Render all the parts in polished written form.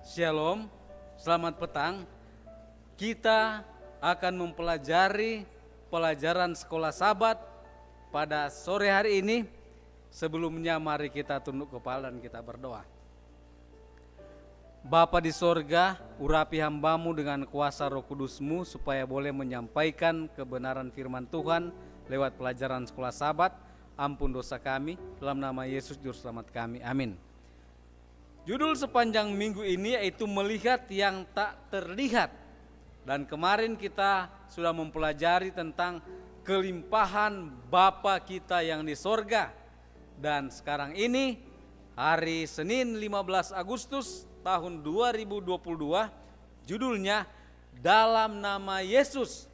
Shalom, selamat petang. Kita akan mempelajari pelajaran sekolah Sabat pada sore hari ini. Sebelumnya mari kita tunduk kepala dan kita berdoa. Bapa di sorga, urapi hambamu dengan kuasa Roh Kudus-Mu supaya boleh menyampaikan kebenaran firman Tuhan lewat pelajaran sekolah Sabat. Ampun dosa kami, dalam nama Yesus Juru Selamat kami, amin. Judul sepanjang minggu ini yaitu melihat yang tak terlihat. Dan kemarin kita sudah mempelajari tentang kelimpahan Bapa kita yang di sorga. Dan sekarang ini hari Senin 15 Agustus tahun 2022, judulnya Dalam Nama Yesus.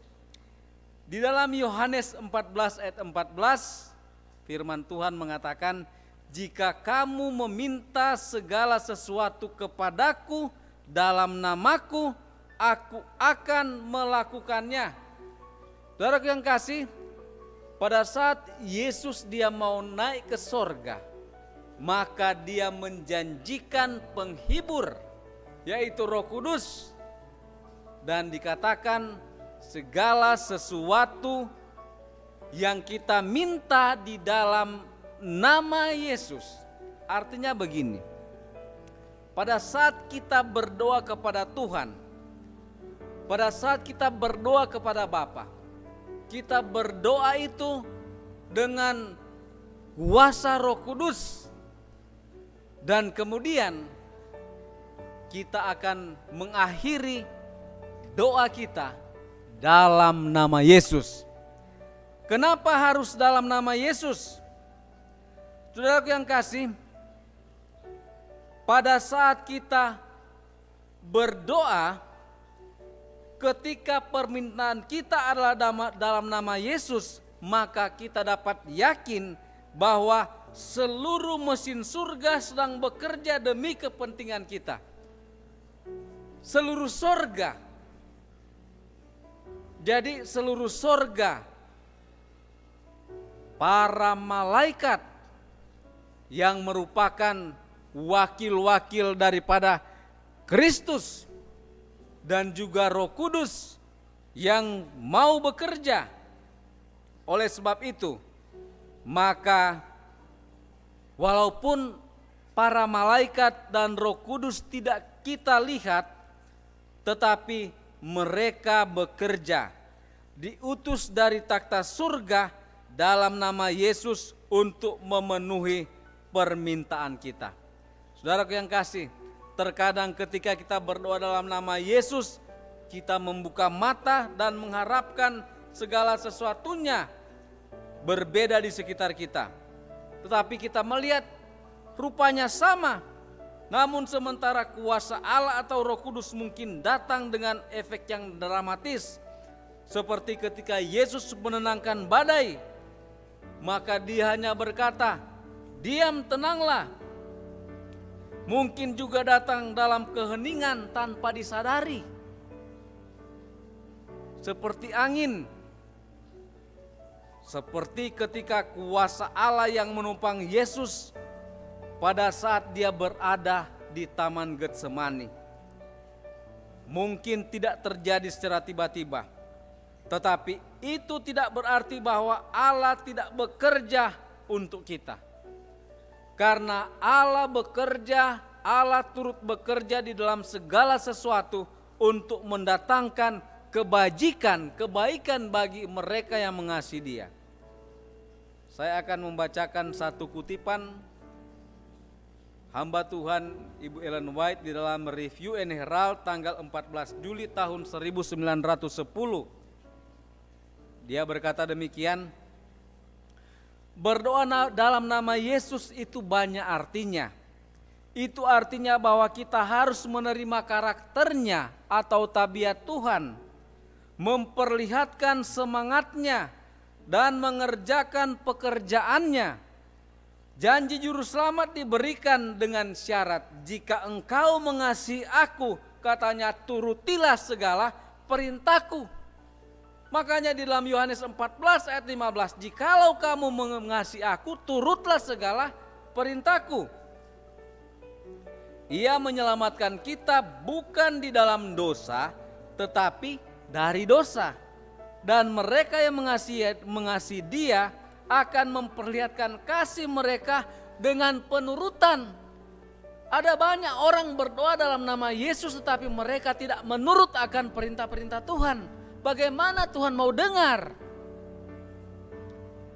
Di dalam Yohanes 14 ayat 14, firman Tuhan mengatakan, jika kamu meminta segala sesuatu kepadaku dalam namaku, aku akan melakukannya. Saudara yang kasih, pada saat Yesus dia mau naik ke sorga, maka dia menjanjikan penghibur, yaitu Roh Kudus. Dan dikatakan segala sesuatu yang kita minta di dalam nama Yesus, artinya begini, pada saat kita berdoa kepada Tuhan, pada saat kita berdoa kepada Bapa, kita berdoa itu dengan kuasa Roh Kudus, dan kemudian kita akan mengakhiri doa kita dalam nama Yesus. Kenapa harus dalam nama Yesus? Saudaraku yang kasih, pada saat kita berdoa, ketika permintaan kita adalah dalam nama Yesus, maka kita dapat yakin bahwa seluruh mesin surga sedang bekerja demi kepentingan kita. Seluruh sorga. Jadi seluruh sorga, para malaikat yang merupakan wakil-wakil daripada Kristus dan juga Roh Kudus yang mau bekerja. Oleh sebab itu, maka walaupun para malaikat dan Roh Kudus tidak kita lihat, tetapi mereka bekerja, diutus dari takhta surga dalam nama Yesus untuk memenuhi permintaan kita. Saudaraku yang kasih, terkadang ketika kita berdoa dalam nama Yesus, kita membuka mata dan mengharapkan segala sesuatunya berbeda di sekitar kita. Tetapi kita melihat rupanya sama, namun sementara kuasa Allah atau Roh Kudus mungkin datang dengan efek yang dramatis. Seperti ketika Yesus menenangkan badai, maka dia hanya berkata, diam, tenanglah. Mungkin juga datang dalam keheningan tanpa disadari, seperti angin. Seperti ketika kuasa Allah yang menumpang Yesus pada saat dia berada di Taman Getsemani. Mungkin tidak terjadi secara tiba-tiba, tetapi itu tidak berarti bahwa Allah tidak bekerja untuk kita. Karena Allah bekerja, Allah turut bekerja di dalam segala sesuatu untuk mendatangkan kebaikan bagi mereka yang mengasihi Dia. Saya akan membacakan satu kutipan hamba Tuhan Ibu Ellen White di dalam Review and Herald tanggal 14 Juli tahun 1910. Dia berkata demikian, berdoa dalam nama Yesus itu banyak artinya. Itu artinya bahwa kita harus menerima karakternya atau tabiat Tuhan, memperlihatkan semangatnya dan mengerjakan pekerjaannya. Janji juru selamat diberikan dengan syarat, jika engkau mengasihi aku, katanya, turutilah segala perintahku. Makanya di dalam Yohanes 14 ayat 15, jikalau kamu mengasihi aku, turutlah segala perintahku. Ia menyelamatkan kita bukan di dalam dosa, tetapi dari dosa. Dan mereka yang mengasihi Dia akan memperlihatkan kasih mereka dengan penurutan. Ada banyak orang berdoa dalam nama Yesus tetapi mereka tidak menurut akan perintah-perintah Tuhan. Bagaimana Tuhan mau dengar?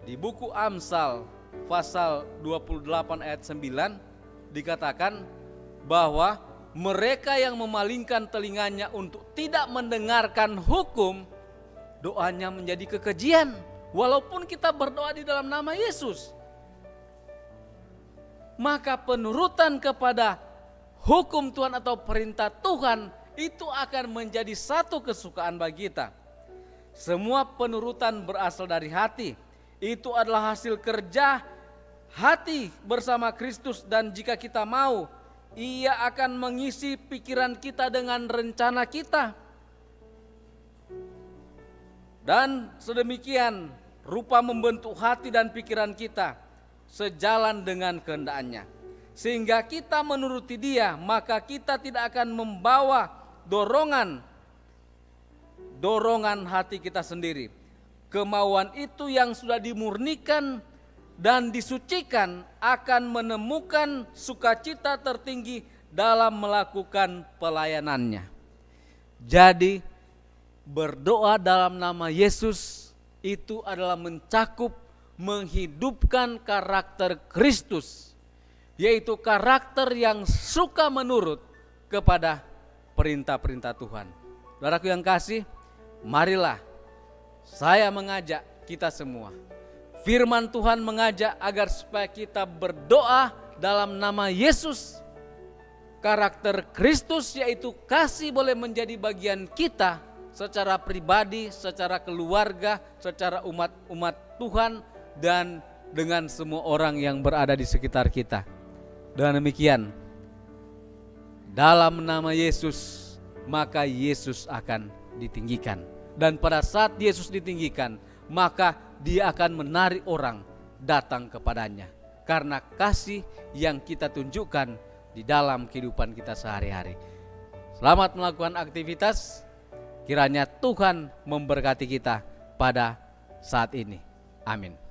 Di buku Amsal pasal 28 ayat 9 dikatakan bahwa mereka yang memalingkan telinganya untuk tidak mendengarkan hukum, doanya menjadi kekejian walaupun kita berdoa di dalam nama Yesus. Maka penurutan kepada hukum Tuhan atau perintah Tuhan itu akan menjadi satu kesukaan bagi kita. Semua penurutan berasal dari hati. Itu adalah hasil kerja hati bersama Kristus, dan jika kita mau, Ia akan mengisi pikiran kita dengan rencana kita. Dan sedemikian rupa membentuk hati dan pikiran kita sejalan dengan kehendak-Nya. Sehingga kita menuruti Dia, maka kita tidak akan membawa dorongan hati kita sendiri. Kemauan itu yang sudah dimurnikan dan disucikan akan menemukan sukacita tertinggi dalam melakukan pelayanannya. Jadi berdoa dalam nama Yesus itu adalah menghidupkan karakter Kristus, yaitu karakter yang suka menurut kepada perintah-perintah Tuhan. Saudaraku yang kasih, marilah saya mengajak kita semua. Firman Tuhan mengajak agar supaya kita berdoa dalam nama Yesus. Karakter Kristus yaitu kasih boleh menjadi bagian kita secara pribadi, secara keluarga, secara umat Tuhan, dan dengan semua orang yang berada di sekitar kita. Dan demikian, dalam nama Yesus, maka Yesus akan ditinggikan. Dan pada saat Yesus ditinggikan, maka Dia akan menarik orang datang kepadanya. Karena kasih yang kita tunjukkan di dalam kehidupan kita sehari-hari. Selamat melakukan aktivitas. Kiranya Tuhan memberkati kita pada saat ini. Amin.